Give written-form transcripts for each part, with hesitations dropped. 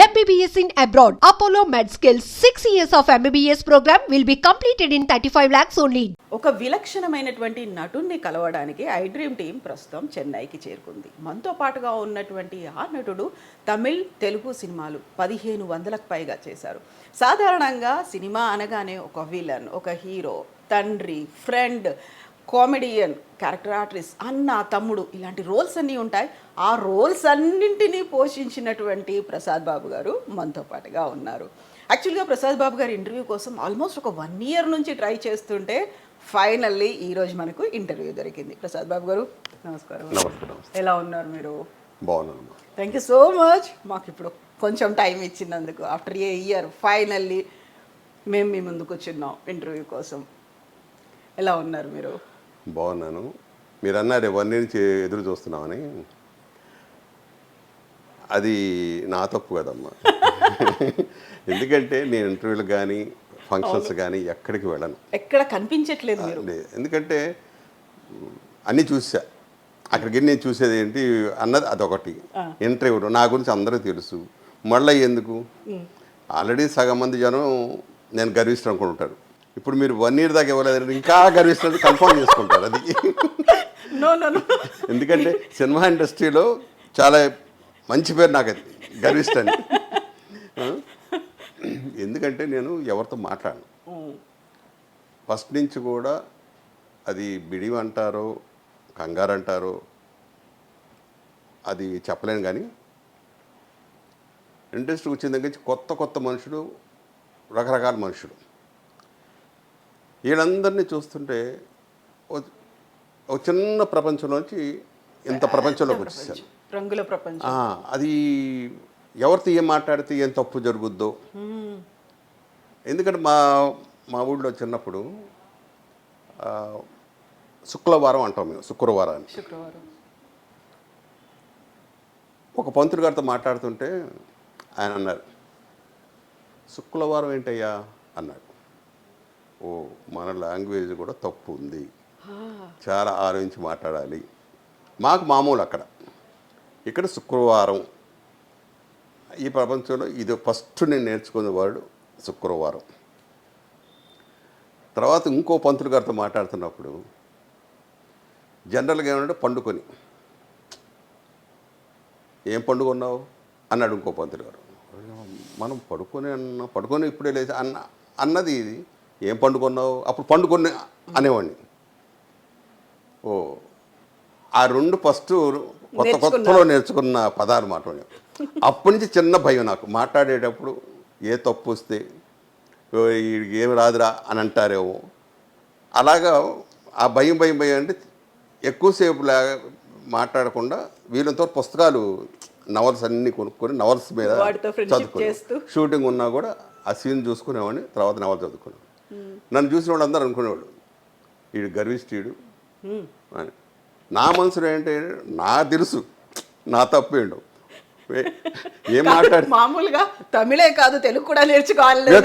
MBBS in abroad. Apollo MedSkills 6 years of MBBS program will be completed in 35 lakhs only. ఒక విలక్షణమైనటువంటి నటుడిని కలవడానికి I dream team ప్రస్తుతం చెన్నైకి చేరుకుంది. మనతో పాటుగా ఉన్నటువంటి ఆ నటుడు తమిళ్, తెలుగు సినిమాలు 1500లకు పైగా చేశారు. సాధారణంగా సినిమా అనగానే ఒక విలన్, ఒక హీరో, తండ్రి, ఫ్రెండ్, కామెడియన్, క్యారెక్టర్ ఆర్టిస్ట్, అన్న, తమ్ముడు ఇలాంటి రోల్స్ అన్నీ ఉంటాయి. ఆ రోల్స్ అన్నింటినీ పోషించినటువంటి ప్రసాద్ బాబు గారు మనతో పాటుగా ఉన్నారు. యాక్చువల్గా ప్రసాద్ బాబు గారి ఇంటర్వ్యూ కోసం ఆల్మోస్ట్ ఒక 1 year నుంచి ట్రై చేస్తుంటే ఫైనల్లీ ఈరోజు మనకు ఇంటర్వ్యూ దొరికింది. ప్రసాద్ బాబు గారు నమస్కారం. నమస్కారం. ఎలా ఉన్నారు మీరు? బాగున్నాను. Thank you so much. మాకు ఇప్పుడు కొంచెం టైం ఇచ్చినందుకు. ఆఫ్టర్ ఏ ఇయర్ ఫైనల్లీ మేము మీ ముందుకు వచ్చిన్నాం ఇంటర్వ్యూ కోసం. ఎలా ఉన్నారు మీరు? బాగున్నాను. మీరు అన్నారు 1 year నుంచి ఎదురు చూస్తున్నామని. అది నా తప్పు కదమ్మా. ఎందుకంటే నేను ఇంటర్వ్యూలకు కానీ ఫంక్షన్స్ కానీ ఎక్కడికి వెళ్ళను. ఎక్కడ కనిపించట్లేదు మీరు. ఎందుకంటే అన్నీ చూసా. అక్కడికి నేను చూసేది ఏంటి అన్నది అదొకటి. ఇంటర్వ్యూ నా గురించి అందరూ తెలుసు. మళ్ళీ ఎందుకు? ఆల్రెడీ సగం మంది జనం నేను గర్విస్తాను అనుకుంటారు. ఇప్పుడు మీరు 1 year దాకా ఇవ్వలేదు, ఇంకా గర్విస్తున్నది కన్ఫర్మ్ చేసుకుంటారు. అది ఎందుకంటే సినిమా ఇండస్ట్రీలో చాలా మంచి పేరు నాకు, అది గర్విస్తాను. ఎందుకంటే నేను ఎవరితో మాట్లాడను. ఫస్ట్ నుంచి కూడా అది బిడివి అంటారో కంగారు అంటారో అది చెప్పలేను. కానీ ఇండస్ట్రీ వచ్చిన దగ్గర నుంచి కొత్త మనుషులు, రకరకాల మనుషులు, వీళ్ళందరినీ చూస్తుంటే ఒక చిన్న ప్రపంచంలోంచి ఇంత ప్రపంచంలోకి వచ్చేసాను. రంగుల ప్రపంచం. అది ఎవరితో ఏం మాట్లాడితే ఏం తప్పు జరుగుద్దో. ఎందుకంటే మా ఊళ్ళో చిన్నప్పుడు శుక్రవారం అంటాం మేము, శుక్రవారాన్ని. ఒక పంతులు గారితో మాట్లాడుతుంటే ఆయన అన్నారు, శుక్రవారం ఏంటయ్యా అన్నాడు. ఓ, మన లాంగ్వేజ్ కూడా తప్పు ఉంది, చాలా ఆలోచించి మాట్లాడాలి. మాకు మామూలు అక్కడ. ఇక్కడ శుక్రవారం. ఈ ప్రపంచంలో ఇది ఫస్ట్ నేను నేర్చుకునే వర్డ్ శుక్రవారం. తర్వాత ఇంకో పంతులు గారితో మాట్లాడుతున్నప్పుడు జనరల్గా ఏమంటే పండుకొని, ఏం పండుకున్నావు అన్నాడు ఇంకో పంతులు గారు. మనం పడుకొని ఇప్పుడే లేచి అన్నది ఇది. ఏం పండుకున్నావు? అప్పుడు పండుకొని అనేవాడిని. ఓ, ఆ 2 ఫస్ట్ కొత్తలో నేర్చుకున్న పదాలు మాట్లాడే. అప్పటి నుంచి చిన్న భయం నాకు. మాట్లాడేటప్పుడు ఏ తప్పు వస్తే ఏమి రాదురా అని అంటారేమో. అలాగా ఆ భయం అంటే ఎక్కువసేపు మాట్లాడకుండా వీళ్ళతో పుస్తకాలు, నవల్స్ అన్నీ కొనుక్కొని నవల్స్ మీద చదువుకుని, షూటింగ్ ఉన్నా కూడా ఆ సీన్ చూసుకునేవాడిని. తర్వాత నవల్ చదువుకునేవాడు. నన్ను చూసిన వాళ్ళు అందరూ అనుకునేవాడు, వీడు గర్విష్ఠుడు అని. నా మనసులో ఏంటంటే నాకు తెలుసు నా తప్పేంటో. ఏం మాట్లాడి మామూలుగా తమిళే కాదు తెలుగు కూడా నేర్చుకోవాలి.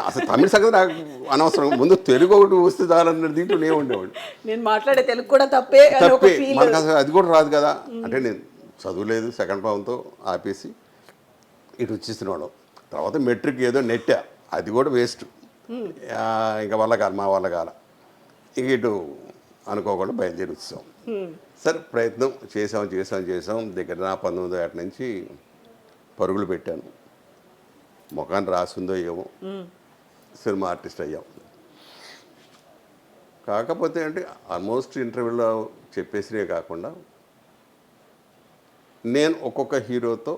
అసలు తమిళ సంగతి నాకు అనవసరం. ముందు తెలుగు ఒకటి వస్తే చాలన్నది దీంట్లో నేను ఉండేవాడు. నేను మాట్లాడే తెలుగు కూడా తప్పే. మనకు అసలు అది కూడా రాదు కదా. అంటే నేను చదువులేదు, సెకండ్ భావంతో ఆపేసి ఇటు వచ్చేసినవాడు. తర్వాత మెట్రిక్ ఏదో నెట్టా, అది కూడా వేస్ట్. ఇంకా మా వల్ల కాల. ఇంక ఇటు అనుకోకుండా బయలుదేరి వచ్చాం. సరే, ప్రయత్నం చేసాం. దగ్గర 19 ఏట నుంచి పరుగులు పెట్టాను. ముఖాన్ని రాసిందో ఏమో సినిమా ఆర్టిస్ట్ అయ్యాం. కాకపోతే అంటే ఆల్మోస్ట్ ఇంటర్వ్యూలో చెప్పేసినే కాకుండా నేను ఒక్కొక్క హీరోతో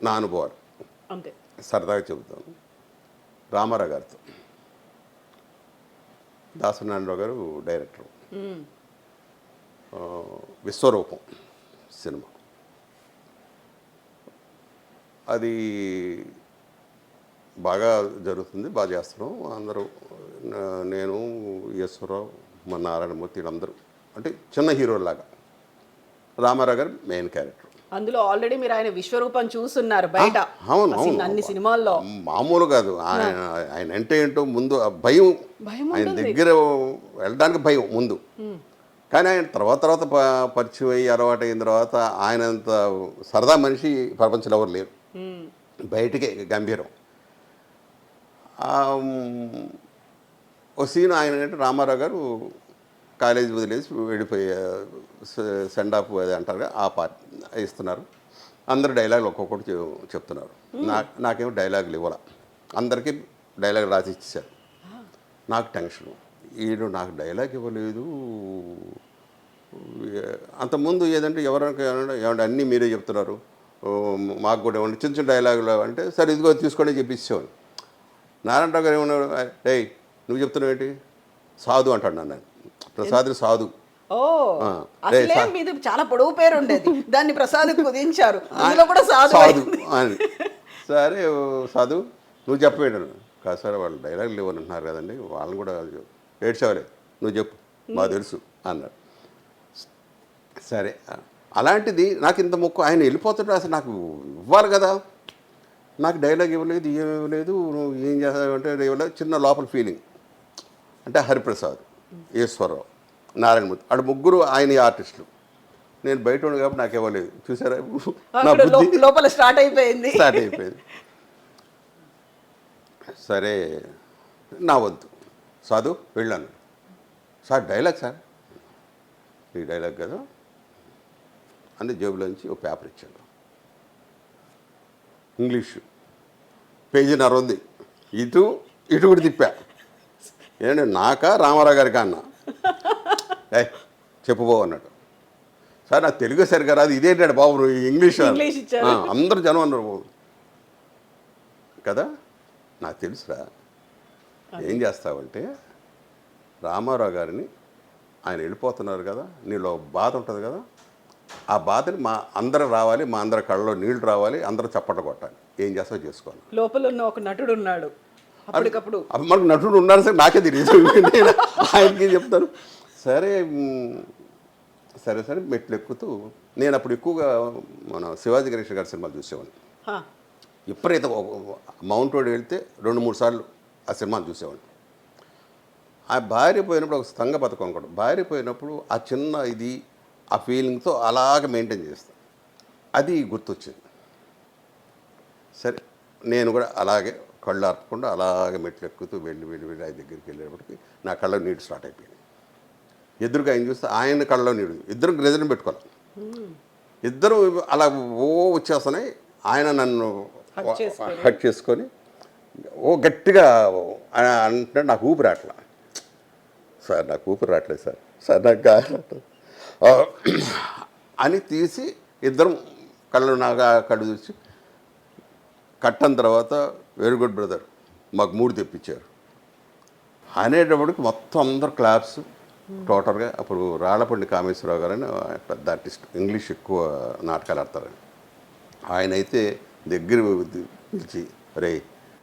నా అనుభవాలు సరదాగా చెబుతాను. రామారావు గారితో, దాసనారాయణరావు గారు డైరెక్టర్, విశ్వరూపం సినిమా అది బాగా జరుగుతుంది, బాగా చేస్తున్నాం అందరూ. నేను, ఈశ్వరరావు, మన నారాయణమూర్తి, వీళ్ళందరూ అంటే చిన్న హీరోలాగా. రామారావు గారు మెయిన్ క్యారెక్టర్. అందులో ఆల్రెడీ మీరు ఆయన విశ్వరూపం చూస్తున్నారు బయట. అవును, అన్ని సినిమాల్లో మామూలు కాదు. ఆయన అంటే ఏంటో ముందు భయం, ఆయన దగ్గర వెళ్ళడానికి భయం ముందు. కానీ ఆయన తర్వాత పరిచయం అయ్యి అలవాటు అయిన తర్వాత ఆయనంత సరదా మనిషి ప్రపంచంలో ఎవరు లేరు. బయటికే గంభీరం. ఆ, మ్, ఓ సీన్ ఆయన అంటే రామారావు గారు కాలేజీ వదిలేసి వెళ్ళిపోయే సెండ్ ఆఫ్ అది అంటారు ఆ పార్ట్ ఇస్తున్నారు. అందరు డైలాగులు ఒక్కొక్కటి చెప్తున్నారు. నాకేమో డైలాగులు ఇవ్వాల, అందరికీ డైలాగ్ రాసి ఇచ్చేసారు. నాకు టెన్షను, ఈడు నాకు డైలాగ్ ఇవ్వలేదు. అంతకుముందు ఏదంటే ఎవరైనా ఏమంటే అన్నీ మీరే చెప్తున్నారు, ఓ, మాకు కూడా ఏమన్నా చిన్న చిన్న డైలాగులు అంటే సరే ఇదిగో తీసుకోండి చెప్పిచ్చేవాడు. నారాయణరావు గారు ఏమన్నారు, ఏయ్ నువ్వు చెప్తున్నావు ఏంటి, సాధు అంటాడు నన్ను. ప్రసాద్ని సాధు. ఓ ఆ, అసలే మీది చాలా పొడవు పేరు ఉండేది, దాన్ని ప్రసాద్ కుదించారు, అందులో కూడా సాధు సాధు అయింది. అని. సరే ఓ సాధు నువ్వు చెప్పేయడం కాదు సార్, వాళ్ళు డైలాగులు లేవని అంటున్నారు కదండి, వాళ్ళని కూడా ఏడ్చేవాలే, నువ్వు చెప్పు మాకు తెలుసు అన్నాడు. సరే అలాంటిది నాకు ఇంత మొక్కు, ఆయన వెళ్ళిపోతుంటే అసలు నాకు ఇవ్వాలి కదా, నాకు డైలాగ్ ఇవ్వలేదు, ఏం ఇవ్వలేదు, నువ్వు ఏం చేస్తావు అంటే ఇవ్వలేదు. చిన్న లోపల ఫీలింగ్ అంటే హరిప్రసాద్, ఈశ్వరరావు, నారాయణమూర్తి అక్కడ ముగ్గురు ఆయన ఆర్టిస్టులు. నేను బయట ఉండు కాబట్టి నాకు ఇవ్వలేదు. చూసారా నా అక్కడ బుద్ధి లోపల స్టార్ట్ అయిపోయింది. స్టార్ట్ అయిపోయింది. సరే నా వద్దు సాధు వెళ్ళాను. సార్ డైలాగ్ సార్, ఈ డైలాగ్ కదా అని జేబులోంచి ఒక పేపర్ ఇచ్చాడు, ఇంగ్లీషు పేజీన్నర ఉంది. ఇటు ఇటు కూడా తిప్పా. ఏంటంటే నాకా రామారావు గారికి అన్న, చెప్పుబో అన్నాడు. సార్ నాకు తెలుగు సరిగా రాదు, ఇదేంటాడు బాబు నువ్వు ఇంగ్లీష్ ఇచ్చారు. అందరూ జనం అన్నారు బాబు కదా. నాకు తెలుసురా, ఏం చేస్తావంటే రామారావు గారిని ఆయన వెళ్ళిపోతున్నారు కదా, నీలో బాధ ఉంటుంది కదా, ఆ బాధని మా అందరూ రావాలి, మా అందరి కళ్ళలో నీళ్లు రావాలి, అందరూ చప్పట్లు కొట్టాలి, ఏం చేస్తావో చేసుకోవాలి. లోపల ఉన్న ఒక నటుడు ఉన్నాడు అప్పటికప్పుడు. మనకు నటుడు ఉన్నారు సార్, నాకే తెలియదు, నేను ఆయనకి చెప్తాను. సరే సరే సరే మెట్లు ఎక్కుతూ నేను అప్పుడు ఎక్కువగా మన శివాజీ గణేష్ గారి సినిమాలు చూసేవాడిని. ఎప్పుడైతే మౌంట్ రోడ్ వెళ్తే 2-3 సార్లు ఆ సినిమాలు చూసేవాడిని. ఆ భార్య పోయినప్పుడు ఒక సంఘ పథకం కూడా, భార్య పోయినప్పుడు ఆ చిన్న ఇది ఆ ఫీలింగ్తో అలాగే మెయింటైన్ చేస్తాను, అది గుర్తొచ్చింది. సరే నేను కూడా అలాగే కళ్ళు ఆర్పకుండా అలాగే మెట్లు ఎక్కుతూ వెళ్ళి వెళ్ళి వెళ్ళి ఆయన దగ్గరికి వెళ్ళేటప్పటికి నా కళ్ళలో నీళ్ళు స్టార్ట్ అయిపోయింది. ఎదురుగా ఆయన చూస్తే ఆయన కళ్ళలో నీళ్ళు, ఇద్దరు గజనం పెట్టుకోవాలి, ఇద్దరు అలా ఓ వచ్చేస్తున్నాయి. ఆయన నన్ను హట్ చేసుకొని ఓ గట్టిగా అంటే నాకు ఊపిరి రావట్లా. సార్ నాకు ఊపిరి రావట్లేదు సార్, సార్ నాకు అని తీసి ఇద్దరం కళ్ళు నాగా కళ్ళు చూసి కట్టని తర్వాత వెరీ గుడ్ బ్రదర్ మాకు 3 తెప్పించారు అనేటప్పటికి మొత్తం అందరు క్లాప్స్ టోటల్గా. అప్పుడు రాళ్ళపండి కామేశ్వరరావు గారు అని పెద్ద ఆర్టిస్ట్, ఇంగ్లీష్ ఎక్కువ నాటకాలు ఆడతారని, ఆయన అయితే దగ్గర పిలిచి రే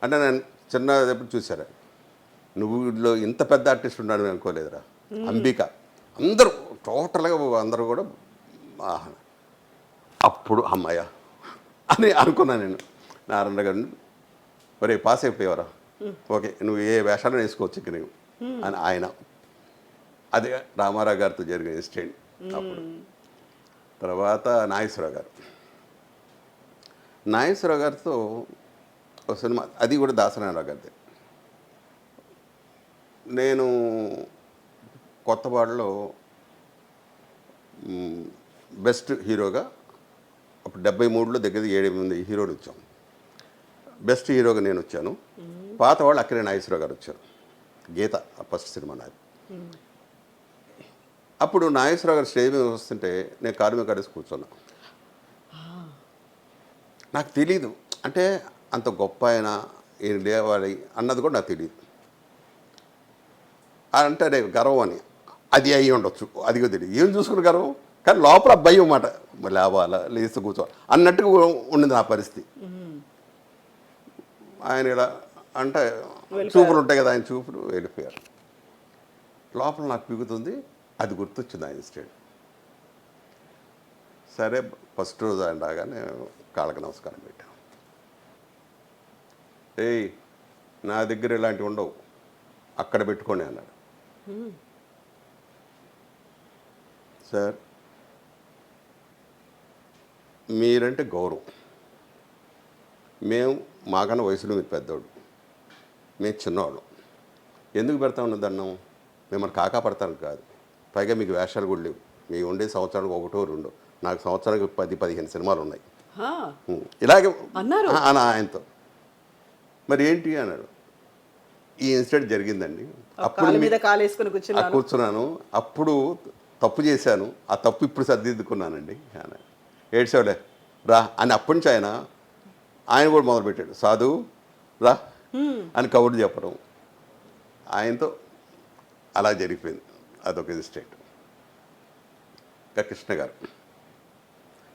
అంటే నేను చిన్నప్పుడు చూసారా, నువ్వులో ఇంత పెద్ద ఆర్టిస్ట్ ఉన్నాడు అనుకోలేదురా అంబిక, అందరూ టోటల్గా అందరూ కూడా అప్పుడు అమ్మాయ అని అనుకున్నాను నేను. నారాయణ గారిని ఒరే పాస్ అయిపోయేవరా, ఓకే నువ్వు ఏ వేషాలను వేసుకోవచ్చు ఇక నువ్వు అని ఆయన. అదే రామారావు గారితో జరిగిన ఇన్సిడెంట్. అప్పుడు తర్వాత నాగేశ్వరరావు గారు, నాగేశ్వరరావు గారితో ఒక సినిమా, అది కూడా దాసనారాయణరావు గారిది. నేను కొత్తవాడలో బెస్ట్ హీరోగా అప్పుడు 73లో దగ్గర 7-8 హీరోలు వచ్చాం. బెస్ట్ హీరోగా నేను వచ్చాను, పాత వాళ్ళు అక్కడే నాగేశ్వరరావు గారు వచ్చారు. గీత ఫస్ట్ సినిమా నాది. అప్పుడు నాగేశ్వరరావు గారు స్టేజ్ మీద వస్తుంటే నేను కారు మీద కడేసి కూర్చున్నా. నాకు తెలీదు అంటే అంత గొప్ప ఆయన ఈయన లేవాలి అన్నది కూడా నాకు తెలియదు. అంటే అదే గర్వం అని, అది అయ్యి ఉండొచ్చు, అది కూడా తెలియదు, ఏం చూసుకుని గర్వం, కానీ లోపల భయం అన్నమాట, లేవాలా లేస్తే కూర్చోవాలి అన్నట్టుగా ఉండింది నా పరిస్థితి. ఆయన ఇలా అంటే చూపులు ఉంటాయి కదా, ఆయన చూపులు వెళ్ళిపోయారు. లోపల నాకు పిగుతుంది, అది గుర్తొచ్చింది ఆయన స్టేట్. సరే ఫస్ట్ రోజు ఆయన రాగానే కాళ్ళకి నమస్కారం పెట్టాను. ఏయ్ నా దగ్గర ఇలాంటివి ఉండవు, అక్కడ పెట్టుకోండి అన్నాడు. సార్ మీరంటే గౌరవం, మేము మాకన్నా వయసులో మీరు పెద్దోడు, మేము చిన్నవాళ్ళం, ఎందుకు పెడతా ఉన్న దండం? మిమ్మల్ని కాకా పడతాను కాదు, పైగా మీకు వేషాలు కూడా లేవు, మీ ఉండే సంవత్సరానికి ఒకటో రెండో, నాకు సంవత్సరానికి 10-15 సినిమాలు ఉన్నాయి. ఇలాగే అన్నారు ఆయనతో. మరి ఏంటి అన్నాడు. ఈ ఇన్సిడెంట్ జరిగిందండి, కాలు మీద కాలేసుకుని కూర్చున్నాను, అప్పుడు తప్పు చేశాను, ఆ తప్పు ఇప్పుడు సర్దిద్దుకున్నానండి అని. ఏడ్చావులే రా అని అప్పటి నుంచి ఆయన కూడా మొదలుపెట్టాడు, సాధు రా అని కబుర్లు చెప్పడం. ఆయనతో అలా జరిగిపోయింది, అదొక ఇన్సిడెంట్. ఇంకా కృష్ణ గారు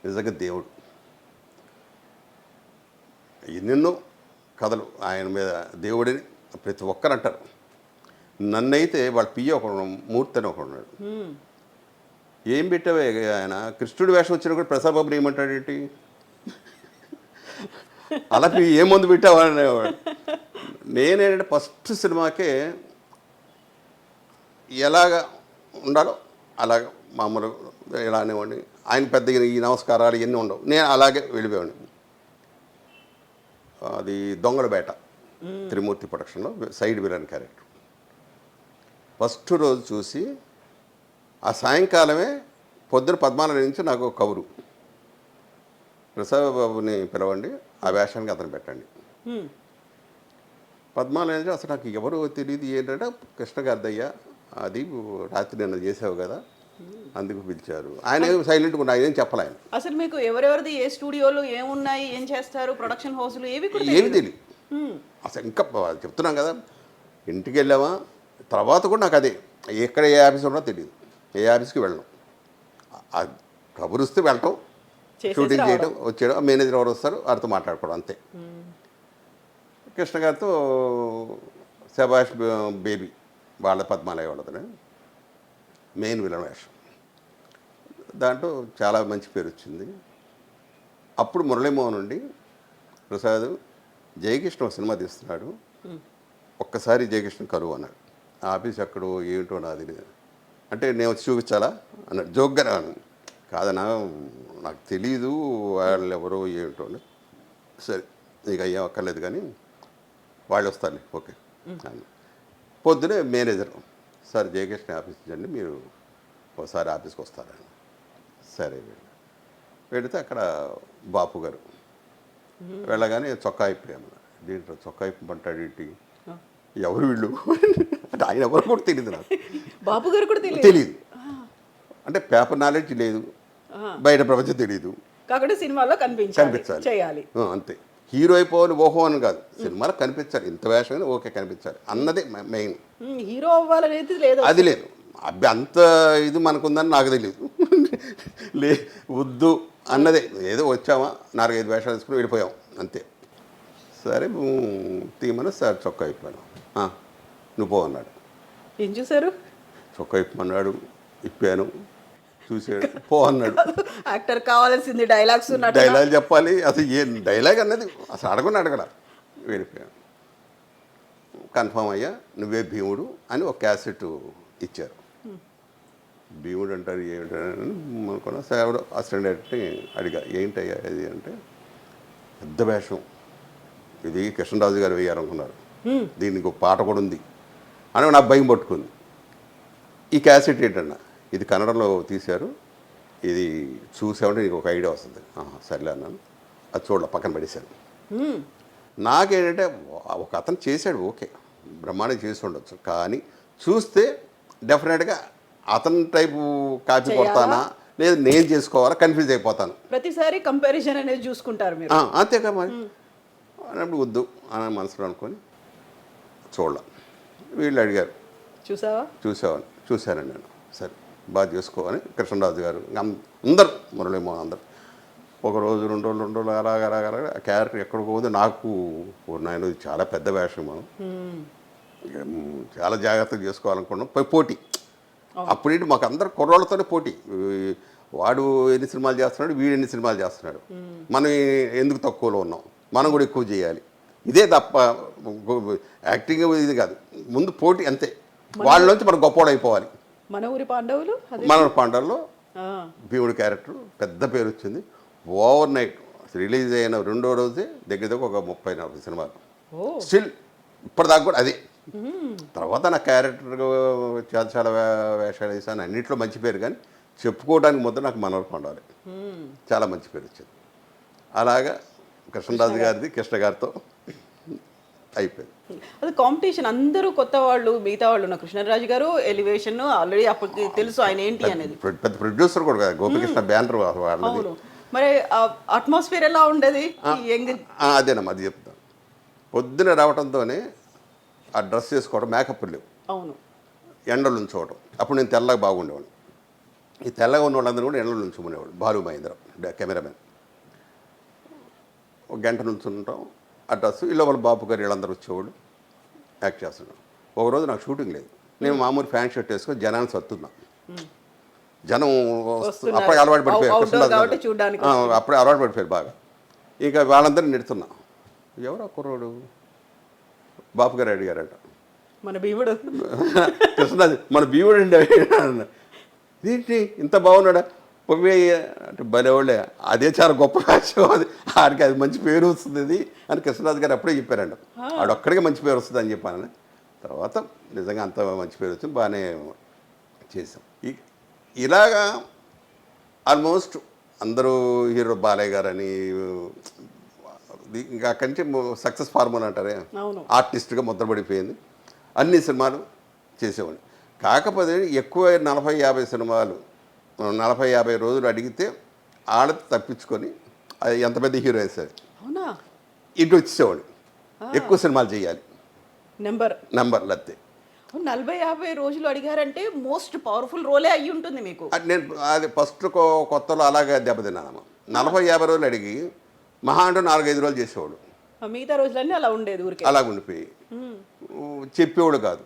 నిజంగా దేవుడు. ఎన్నెన్నో కథలు ఆయన మీద దేవుడిని ప్రతి ఒక్కరు అంటారు. నన్నైతే వాళ్ళ పియ్య ఒకడు, మూర్తి అని ఒకడు ఉన్నాడు. ఏం పెట్టావే ఆయన, కృష్ణుడి వేషం వచ్చినా కూడా ప్రసాద్ బాబుని ఏమంటాడేంటి, అలా ఏ మందు పెట్టావా అనేవాడు. నేనేంటంటే ఫస్ట్ సినిమాకే ఎలాగ ఉండాలో అలాగ మామూలు ఇలా అనేవాడిని. ఆయన పెద్ద ఈ నమస్కారాలు ఇవన్నీ ఉండవు, నేను అలాగే వెళ్ళిపోయాను. అది దొంగల బేట, త్రిమూర్తి ప్రొడక్షన్లో సైడ్ విలన్ క్యారెక్టర్. ఫస్ట్ రోజు చూసి ఆ సాయంకాలమే పొద్దున 14 నుంచి నాకు ఒక కబురు, ప్రసాద్ బాబుని పిలవండి, ఆ వేషానికి అతను పెట్టండి. 14 నుంచి అసలు నాకు ఎవరు తెలియదు. ఏంటంటే కృష్ణ గారిదయ్యా, అది రాత్రి నిన్న చేసావు కదా అందుకు పిలిచారు. ఆయన సైలెంట్గా ఉన్నా, ఆయన ఏం చెప్పలే. ఆయన అసలు మీకు ఎవరెవరిది ఏ స్టూడియోలు ఏమున్నాయి, ఏం చేస్తారు, ప్రొడక్షన్ హౌస్లు ఏవి తెలియదు అసలు. ఇంకా చెప్తున్నాం కదా, ఇంటికి వెళ్ళామా తర్వాత కూడా నాకు అదే, ఎక్కడ ఏ ఆఫీస్ ఉన్నా తెలియదు, ఏ ఆఫీస్కి వెళ్ళడం, కబురుస్తే వెళ్ళటం, షూటింగ్ చేయడం, వచ్చేయడం, మేనేజర్ ఎవరు వస్తారు వారితో మాట్లాడుకోవడం అంతే. కృష్ణ గారితో శభాష్ బేబీ వాళ్ళ పద్మాలయ వాళ్ళతోనే మెయిన్ విలన్ వేషం. దాంట్లో చాలా మంచి పేరు వచ్చింది. అప్పుడు మురళీమోహన్ నుండి ప్రసాద్ జయకృష్ణ ఒక సినిమా తీస్తున్నాడు, ఒక్కసారి జయకృష్ణ కరువు అన్నాడు. ఆ ఆఫీస్ ఎక్కడో ఏమిటో నాది అంటే నేను వచ్చి చూపించాలా అన్నాడు జోక్గా. కాదన్నా నాకు తెలీదు వాళ్ళు ఎవరో ఏమిటో. సరే నీకు అయ్యా అక్కర్లేదు కానీ వాళ్ళు వస్తారు, ఓకే. పొద్దునే మేనేజర్, సార్ జయకృష్ణ ఆఫీస్ ఇచ్చండి, మీరు ఒకసారి ఆఫీస్కి వస్తారని. సరే వెళితే అక్కడ బాపు గారు వెళ్ళగానే చొక్కా ఇప్పాను. దీంట్లో చొక్కా ఇప్పమంటాడు ఏంటి, ఎవరు వీళ్ళు అంటే ఆయన ఎవరు కూడా తెలియదు నాకు. బాపు గారు కూడా తెలియదు అంటే పేపర్ నాలెడ్జ్ లేదు, బయట ప్రపంచం తెలియదు, కాకుండా సినిమాలో కనిపించాలి చేయాలి అంతే. హీరో అయిపోవాలి ఓహో అని కాదు, సినిమాలో కనిపించాలి, ఇంత వేషం ఓకే కనిపించాలి అన్నదే మెయిన్. హీరో అవ్వాలనేది లేదు, అది లేదు. అబ్బి అంత ఇది మనకుందని నాకు తెలియదు, వద్దు అన్నదే. ఏదో వచ్చామా 4-5 వేషాలు తీసుకుని వెళ్ళిపోయాం అంతే. సరే తీయమని సార్ చొక్కా ఇప్పాను, నువ్వు పో అన్నాడు. ఏం చూసారు, చొక్కా ఇప్పమన్నాడు, ఇప్పాను, చూసాడు, పో అన్నాడు. యాక్టర్ కావాల్సింది డైలాగ్ చెప్పాలి, అసలు ఏ డైలాగ్ అన్నది అసలు అడగడ వెళ్ళిపోయాను. కన్ఫామ్ అయ్యా నువ్వే భీముడు అని ఒక క్యాసెట్ ఇచ్చారు. భీముడు అంటారు ఏమిటని అనుకున్నా. సేవడు అసిస్టెంట్ డైరెక్టర్ని అడిగా, ఏంటయ్యా ఇది అంటే, పెద్ద వేషం ఇది కృష్ణరాజు గారు వేయాలనుకున్నారు, దీనికి ఒక పాట కూడా ఉంది అని నాకు భయం పట్టుకుంది. ఈ క్యాసెట్ ఏంటన్నా, ఇది కన్నడలో తీశారు, ఇది చూసామంటే నీకు ఒక ఐడియా వస్తుంది. సర్లే అన్నాను, అది చూడాల పక్కన పడేశాను. నాకేంటంటే ఒక అతను చేశాడు, ఓకే బ్రహ్మాండం చేసి ఉండొచ్చు, కానీ చూస్తే డెఫినెట్గా అతని టైపు కాపీ కొడతానా లేదు నేను చేసుకోవాలా కన్ఫ్యూజ్ అయిపోతాను. ప్రతిసారి కంపారిజన్ అనేది చూసుకుంటారు మీరు, అంతేగా మరి అన్నప్పుడు వద్దు అని మనసులో అనుకొని చూడాల. వీళ్ళు అడిగారు చూసానండి నేను. సరే బాగా చేసుకోవాలి కృష్ణరాజు గారు అందరు మురళీమోహన్ అందరు ఒక రోజు 2 రోజులు అలాగ ఆ క్యారెక్టర్ ఎక్కడికి పోదు. నాకు నాయన చాలా పెద్ద వేషం, మనం చాలా జాగ్రత్తగా చేసుకోవాలనుకున్నాం. పోటీ అప్పుడేంటి మాకు అందరు కుర్రోళ్ళతోనే పోటీ, వాడు ఎన్ని సినిమాలు చేస్తున్నాడు, వీడు ఎన్ని సినిమాలు చేస్తున్నాడు, మనం ఎందుకు తక్కువలో ఉన్నాం, మనం కూడా ఎక్కువ చేయాలి. ఇదే తప్ప యాక్టింగ్ ఇది కాదు, ముందు పోటీ అంతే. వాళ్ళలోంచి మనం గొప్పవాడు అయిపోవాలి. మన ఊరి పాండవుల్లో భీముడు క్యారెక్టర్ పెద్ద పేరు వచ్చింది. ఓవర్ నైట్ రిలీజ్ అయిన రెండో రోజే దగ్గర దగ్గర ఒక 30-40 సినిమాలు ఓ స్టిల్ ఇప్పటిదాకా కూడా అదే. తర్వాత నా క్యారెక్టర్ చాలా చాలా వేషాలు వేసాను, అన్నింటిలో మంచి పేరు, కానీ చెప్పుకోవడానికి ముందు నాకు మనవరకు ఉండాలి, చాలా మంచి పేరు వచ్చింది. అలాగా కృష్ణరాజు గారిది కృష్ణ గారితో అయిపోయింది. అది కాంపిటీషన్, అందరూ కొత్త వాళ్ళు, మిగతా వాళ్ళు ఉన్న కృష్ణరాజు గారు ఎలివేషన్ ఆల్రెడీ అప్పటికి తెలుసు ఆయన ఏంటి అనేది. పెద్ద ప్రొడ్యూసర్ కూడా కదా, గోపికృష్ణ బ్యానర్ వాళ్ళది. అవును, మరి అట్మాస్ఫియర్ ఎలా ఉండేది? అదేనమ్మా, అది చెప్తాను. పొద్దున రావడంతోనే ఆ డ్రెస్ వేసుకోవడం, మేకప్ లేవు, అవును, ఎండలు ఉంచుకోవడం. అప్పుడు నేను తెల్లగా బాగుండేవాడు, ఈ తెల్లగా ఉన్న వాళ్ళందరూ కూడా ఎండలు ఉంచుకునేవాడు. బాలు మహేంద్ర కెమెరామెన్ ఒక గంట నుంచి ఉంటాం. ఆ డ్రెస్ ఇలా వాళ్ళ బాబు గారు వీళ్ళందరూ వచ్చేవాడు, యాక్ట్ చేస్తున్నాం. ఒకరోజు నాకు షూటింగ్ లేదు, నేను మామూలు ఫ్యాన్ షర్ట్ వేసుకొని జనాన్ని సత్తున్నా. జనం అప్పుడే అలవాటు పడిపోయారు, అప్పుడే అలవాటు పడిపోయారు బాగా. ఇక వాళ్ళందరినీ నెడుతున్నా, ఎవరో కుర్రోడు బాపు గారు అడిగారట, మన భీముడు కృష్ణరాజు మన భీముడు అండి, ఏంటి ఇంత బాగున్నాడా అంటే భలేవాళ్ళే, అదే చాలా గొప్ప విషయం, అది ఆడికి అది మంచి పేరు వస్తుంది అది అని కృష్ణరాజు గారు అప్పుడే చెప్పారంట. ఆడొక్కడికే మంచి పేరు వస్తుంది అని చెప్పాను. తర్వాత నిజంగా అంత మంచి పేరు వచ్చింది, బాగానే చేసాం. ఇలాగా ఆల్మోస్ట్ అందరూ హీరో బాలయ్య గారు అని, ఇంకా అక్కడి నుంచి సక్సెస్ ఫార్ములా అంటారే, ఆర్టిస్ట్గా ముద్రపడిపోయింది. అన్ని సినిమాలు చేసేవాడిని. కాకపోతే ఎక్కువ 40-50 సినిమాలు 40-50 రోజులు అడిగితే ఆడది తప్పించుకొని అది ఎంత పెద్ద హీరో వేసేది ఇటు వచ్చేవాడు. ఎక్కువ సినిమాలు చేయాలి, నెంబర్లు అంతే. 40-50 రోజులు అడిగారంటే మోస్ట్ పవర్ఫుల్ రోలే అయ్యి ఉంటుంది మీకు. నేను అది ఫస్ట్ కొత్తలో అలాగే దెబ్బతిన్నాను. 40-50 రోజులు అడిగి మహా అంటే 4-5 రోజులు చేసేవాడు, మిగతా రోజులన్నీ అలా ఉండేది, ఊరికి అలా ఉండిపోయి చెప్పేవాడు కాదు.